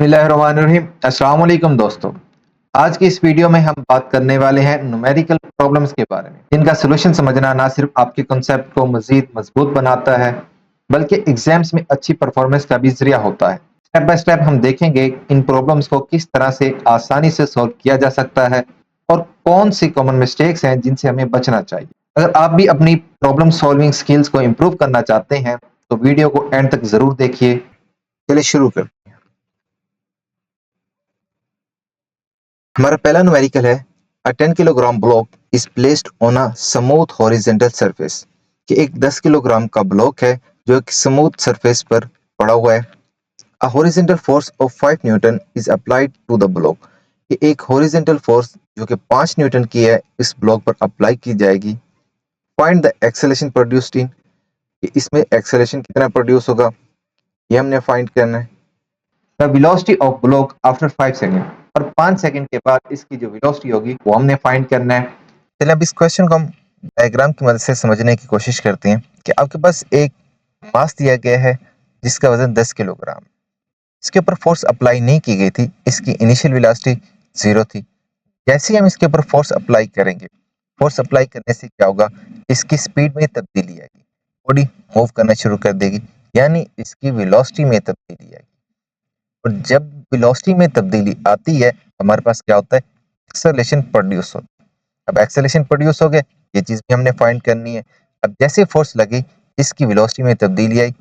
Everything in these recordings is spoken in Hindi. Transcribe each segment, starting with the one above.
बिस्मिल्लाहिर्रहमानिर्रहीम। अस्सलाम वालेकुम दोस्तों। आज की इस वीडियो में हम बात करने वाले हैं न्यूमेरिकल प्रॉब्लम्स के बारे में, जिनका सॉल्यूशन समझना ना सिर्फ आपके कॉन्सेप्ट को मजीद मजबूत बनाता है, बल्कि एग्जाम्स में अच्छी परफॉर्मेंस का भी जरिया होता है। स्टेप बाय स्टेप हम देखेंगे इन प्रॉब्लम्स को किस तरह से आसानी से सॉल्व किया जा सकता है और कौन सी कॉमन मिस्टेक्स हैं जिनसे हमें बचना चाहिए। अगर आप भी अपनी प्रॉब्लम सॉल्विंग स्किल्स को इम्प्रूव करना चाहते हैं, तो वीडियो को एंड तक जरूर देखिए। चलिए शुरू करते हैं। हमारा पहला न्यूमेरिकल है अ 10 kilogram block is placed on a smooth horizontal surface. कि एक 10 किलोग्राम का ब्लॉक है जो एक स्मूथ सरफेस पर पड़ा हुआ है। A horizontal force of 5 newton is applied to the block. कि एक हॉरिजॉन्टल फोर्स जो कि 5 न्यूटन की है इस ब्लॉक पर अप्लाई की जाएगी। Find the acceleration produced in. इसमें एक्सेलेरेशन कितना प्रोड्यूस होगा ये हमने फाइंड करना है। The velocity of block after 5 second. और 5 सेकंड के बाद इसकी जो वेलोसिटी होगी वो हमने फाइंड करना है। चलिए अब इस क्वेश्चन को हम डायग्राम की मदद से समझने की कोशिश करते हैं कि आपके पास एक मास दिया गया है जिसका वजन 10 किलोग्राम। इसके ऊपर फोर्स अप्लाई नहीं की गई थी, इसकी इनिशियल वेलोसिटी 0 थी। जैसे ही हम इसके ऊपर फोर्स अप्लाई करेंगे, फोर्स अप्लाई करने से क्या होगा, इसकी स्पीड में तब्दीली आएगी, बॉडी मूव करना शुरू कर देगी, यानी इसकी वेलोसिटी में तब्दीली आएगी। और जब वेलोसिटी में तब्दीली आती है, हमारे पास क्या होता है, एक्सेलरेशन प्रोड्यूस होता है। अब एक्सेलरेशन प्रोड्यूस हो गए, ये चीज भी हमने फाइंड करनी है। अब जैसे फोर्स लगी, इसकी वेलोसिटी में तब्दीली आई,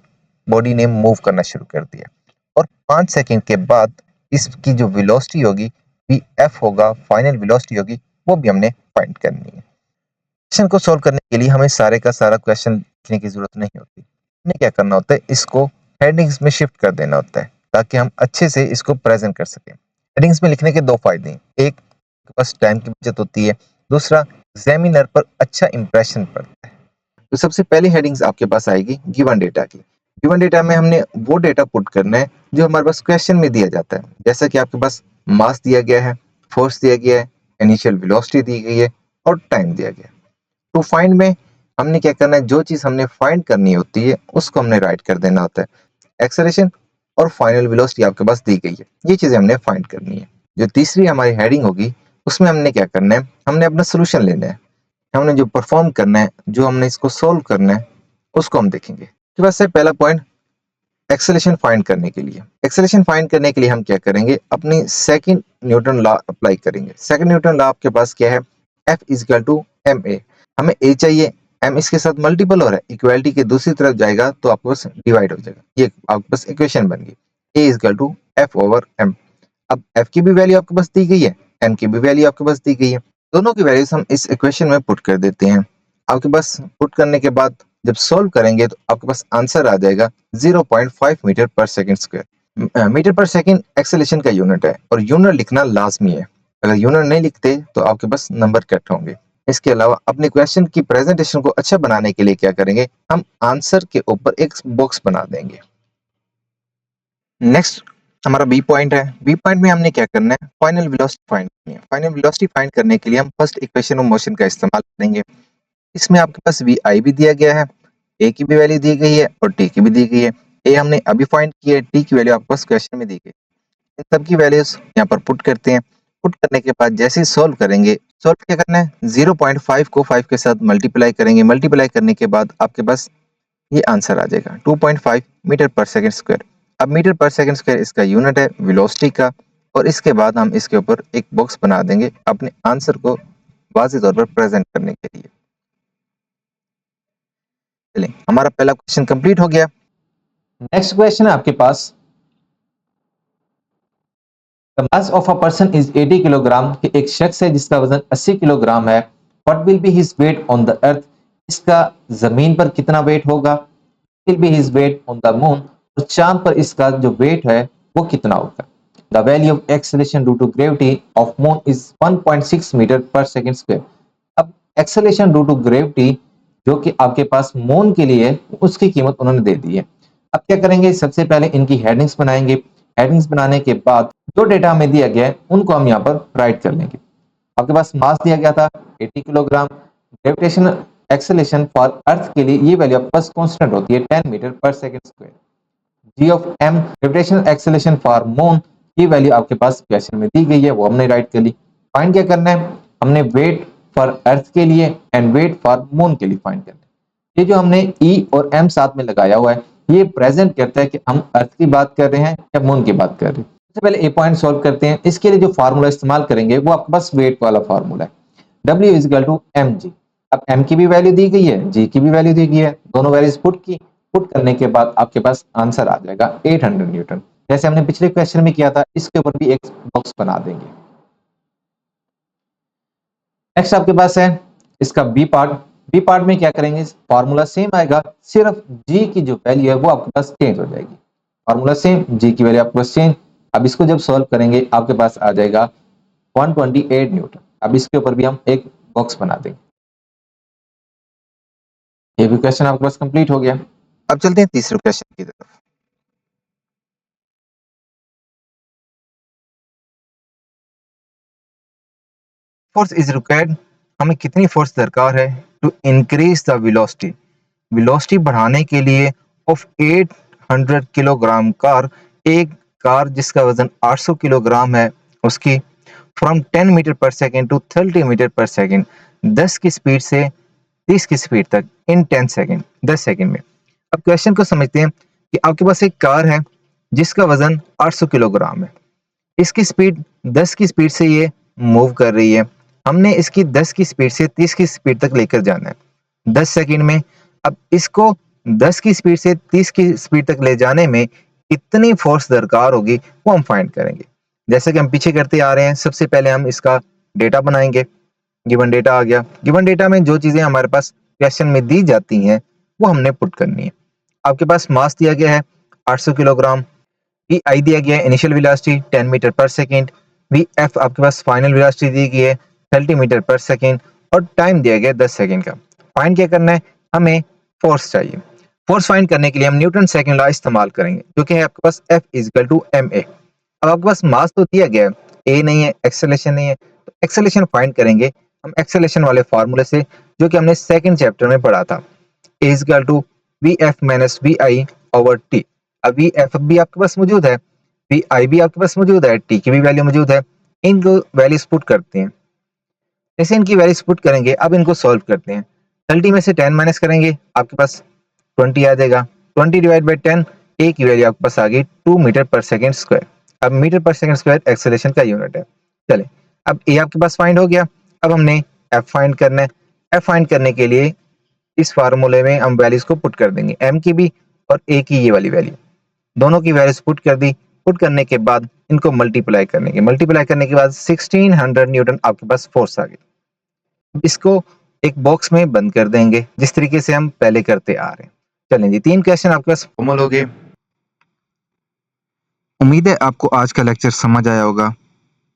बॉडी ने मूव करना शुरू कर दिया। और 5 सेकंड के बाद इसकी जो वेलोसिटी होगी, वी एफ होगा, फाइनल वेलोसिटी होगी, वो भी हमने फाइंड करनी है। क्वेश्चन को सोल्व करने के लिए हमें सारे का सारा क्वेश्चन लिखने की जरूरत नहीं होती। हमें क्या करना होता है, इसको हेडिंग्स में शिफ्ट कर देना होता है ताकि हम अच्छे से इसको प्रेजेंट कर सकें। हेडिंग्स में लिखने के दो फायदे हैं, एक बस टाइम की बचत होती है, दूसरा एग्जामिनर पर अच्छा इंप्रेशन पड़ता है। तो सबसे पहली हेडिंग्स आपके पास आएगी गिवन डेटा की। गिवन डेटा में हमने वो डेटा पुट करना है जो हमारे पास क्वेश्चन में दिया जाता है। जैसा कि आपके पास मास दिया गया है, फोर्स दिया गया है, इनिशियल वेलोसिटी दी गई है और टाइम दिया गया है। टू फाइंड में हमने क्या करना है, जो चीज हमने फाइंड करनी होती है उसको हमने राइट कर देना होता है। एक्सेलरेशन और फाइनल वेलोसिटी आपके पास दी गई है, ये चीजें हमने फाइंड करनी है। जो तीसरी हमारी हेडिंग होगी उसमें हमने क्या करना है, हमने अपना सोल्यूशन लेना है। हमने जो परफॉर्म करना है, जो हमने इसको सोल्व करना है, उसको हम देखेंगे। तो वैसे पहला पॉइंट, एक्सेलरेशन फाइंड करने के लिए, एक्सेलरेशन फाइंड करने के लिए हम क्या करेंगे, अपनी सेकंड न्यूटन लॉ अप्लाई करेंगे। सेकंड न्यूटन लॉ आपके पास क्या है, F is equal to m a. हमें ए चाहिए, एम इसके साथ मल्टीपल हो रहा है, इक्वालिटी के दूसरी तरफ जाएगा तो आपके पास डिवाइड हो जाएगा, ये आपके पास इक्वेशन बन गई, A is equal to F over M. अब एफ की भी वैल्यू आपके पास दी गई है, एम की भी वैल्यू आपके पास दी गई है, दोनों की वैल्यूज हम इस इक्वेशन में पुट कर देते हैं। आपके पास पुट करने के बाद जब सोल्व करेंगे तो आपके पास आंसर आ जाएगा 0.5 मीटर पर सेकंड स्क्वायर। मीटर पर सेकंड एक्सेलरेशन का यूनिट है और यूनिट लिखना लाजमी है। अगर यूनिट नहीं लिखते तो आपके पास नंबर कट होंगे। इसके अलावा अपने क्वेश्चन की प्रेजेंटेशन को अच्छा बनाने के लिए क्या करेंगे, हम आंसर के ऊपर एक बॉक्स बना देंगे। नेक्स्ट हमारा बी पॉइंट है। बी पॉइंट में हमने क्या करना है, फाइनल वेलोसिटी फाइंड करनी है। फाइनल वेलोसिटी फाइंड करने के लिए हम फर्स्ट इक्वेशन ऑफ मोशन का इस्तेमाल करेंगे। इसमें आपके पास वी आई भी दिया गया है, ए की भी वैल्यू दी गई है और टी की भी दी गई है। ए हमने अभी फाइंड की है, टी की वैल्यू आपके पास क्वेश्चन में दी गई। इन सब की वैल्यूज यहाँ पर पुट करते हैं। पुट करने के बाद जैसे ही सोल्व करेंगे, सोल्व क्या करना है, 0.5 को 5 के साथ मल्टीप्लाई करेंगे। मल्टीप्लाई करने के बाद आपके पास ये आंसर आ जाएगा 2.5 मीटर पर सेकंड स्क्वायर। अब मीटर पर सेकंड स्क्वायर इसका यूनिट है वेलोसिटी का, और इसके बाद हम इसके ऊपर एक बॉक्स बना देंगे अपने आंसर को वाज़ेह तौर पर प्रेजेंट करने के लिए। चलिए हमारा पहला क्वेश्चन कंप्लीट हो गया। नेक्स्ट क्वेश्चन है आपके पास, the mass of a person is 80 kilogram. कि एक शख्स है जिसका वजन 80 किलोग्राम है। What will be his weight on the earth. इसका जमीन पर कितना वेट होगा। Will be his weight on the moon. और चांद पर इसका जो वेट है वो कितना होगा। The value of acceleration due to gravity of moon is 1.6 metre पर सेकंड स्क्वायर। अब एक्सेलरेशन ड्यू टू ग्रेविटी जो कि आपके पास मून के लिए है, उसकी कीमत उन्होंने दे दी है। अब क्या करेंगे, सबसे पहले इनकी हेडिंग्स बनाएंगे। हेडिंग्स बनाने के बाद जो डेटा हमें दिया गया है उनको हम यहाँ पर राइट कर लेंगे। आपके पास मास दिया गया था 80 kilogram. Gravitational acceleration for earth के लिए ये वैल्यू आपके पास कांस्टेंट होती है 10 मीटर पर second square. G of m gravitational acceleration for moon ये वैल्यू आपके पास क्वेश्चन में दी गई है, वो हमने राइट कर ली। फाइंड क्या करना है, हमने वेट फॉर अर्थ के लिए एंड वेट फॉर मून के लिए फाइंड करना है। ये जो हमने ई और एम साथ में लगाया हुआ है, ये प्रेजेंट करता है कि हम अर्थ की बात कर रहे हैं या मून की बात कर रहे हैं। सबसे पहले ए पॉइंट सॉल्व करते हैं। इसके लिए जो फार्मूला इस्तेमाल करेंगे वो आपके पास वेट वाला फार्मूला है, W is equal to m g. अब m की भी वैल्यू दी गई है, g की भी वैल्यू दी गई है, दोनों वैल्यूज पुट करने के बाद आपके पास आंसर आ जाएगा 800 न्यूटन। जैसे हमने पिछले क्वेश्चन में किया था, इसके ऊपर भी एक बॉक्स बना देंगे। नेक्स्ट आपके पास है इसका बी पार्ट। बी पार्ट में क्या करेंगे, फार्मूला सेम आएगा, सिर्फ g की जो वैल्यू है वो आपके पास चेंज हो जाएगी। फार्मूला सेम, g की वैल्यू आपके पास चेंज। अब इसको जब सॉल्व करेंगे आपके पास आ जाएगा 128 न्यूटन। अब इसके ऊपर भी हम एक बॉक्स बना देंगे। ये भी क्वेश्चन आपके पास कंप्लीट हो गया। अब चलते हैं तीसरे क्वेश्चन की तरफ। फोर्स इज रिक्वायर्ड, हमें कितनी फोर्स दरकार है to increase the velocity, velocity बढ़ाने के लिए ऑफ 800 किलोग्राम कार, एक कार जिसका वजन 800 किलोग्राम है उसकी, फ्रॉम 10 मीटर पर सेकेंड टू 30 मीटर पर सेकेंड, 10 की स्पीड से 30 की स्पीड तक इन 10 सेकेंड, 10 सेकेंड में। अब क्वेश्चन को समझते हैं कि आपके पास एक कार है जिसका वजन 800 किलोग्राम है, इसकी स्पीड 10 की स्पीड से ये मूव कर रही है, हमने इसकी 10 की स्पीड से 30 की स्पीड तक लेकर जाना है 10 सेकंड में। अब इसको 10 की स्पीड से 30 की स्पीड तक ले जाने में कितनी फोर्स दरकार होगी वो हम फाइंड करेंगे। जैसे कि हम पीछे करते आ रहे हैं, सबसे पहले हम इसका डेटा बनाएंगे। गिवन डेटा आ गया, गिवन डेटा में जो चीजें हमारे पास क्वेश्चन में दी जाती हैं वो हमने पुट करनी है। आपके पास मास दिया गया है 800 किलोग्राम, वी आई दिया गया है इनिशियल वेलोसिटी 10 मीटर पर सेकेंड, वी एफ आपके पास फाइनल वेलोसिटी दी गई है 30 मीटर पर सेकेंड, और टाइम दिया गया है 10 सेकेंड का। फाइंड क्या करना है, हमें फोर्स चाहिए। फोर्स फाइंड करने के लिए हम न्यूटन सेकंड लॉ इस्तेमाल करेंगे, जो कि है आपके पास F is equal to m a. अब आपके पास मास तो दिया गया है, ए नहीं है, एक्सेलरेशन नहीं है, तो एक्सेलरेशन फाइंड करेंगे हम एक्सेलरेशन वाले फार्मूले से, जो कि हमने सेकंड चैप्टर में पढ़ा था। A is equal to V F minus V I over T. अब वी एफ भी आपके पास मौजूद है, वी आई भी आपके पास मौजूद है, टी की भी वैल्यू मौजूद है। इनको वैल्यूज पुट करते हैं। जैसे इनकी वैल्यूज पुट करेंगे, अब इनको सॉल्व करते हैं। 30 में से 10 माइनस करेंगे, आपके पास 20 आ जाएगा। 20 डिवाइड बाई 10, ए की वैल्यू आपके पास आ गई 2 मीटर पर सेकेंड स्क्वायर। अब मीटर पर सेकेंड स्क्वायर एक्सेलरेशन का यूनिट है। चले, अब ए आपके पास फाइंड हो गया। अब हमने एफ फाइंड करना है। एफ फाइंड करने के लिए इस फार्मूले में हम वैल्यूज को पुट कर देंगे, एम की भी और ए की ये वाली वैल्यू, दोनों की वैल्यूज पुट कर दी। पुट करने के बाद इनको मल्टीप्लाई करने के बाद 1600 न्यूटन आपके पास फोर्स आ गई। इसको एक बॉक्स में बंद कर देंगे, जिस तरीके से हम पहले करते आ रहे हैं। चलें जी, 3 क्वेश्चन आपके पास मुकम्मल हो गए। उम्मीद है आपको आज का लेक्चर समझ आया होगा।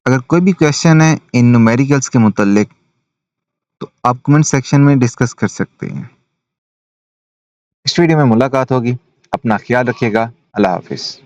अगर कोई भी क्वेश्चन है इन न्यूमेरिकल्स के मुतालिक, तो आप कमेंट सेक्शन में डिस्कस कर सकते हैं। इस वीडियो में मुलाकात होगी। अपना ख्याल रखिएगा। अल्लाह हाफिज।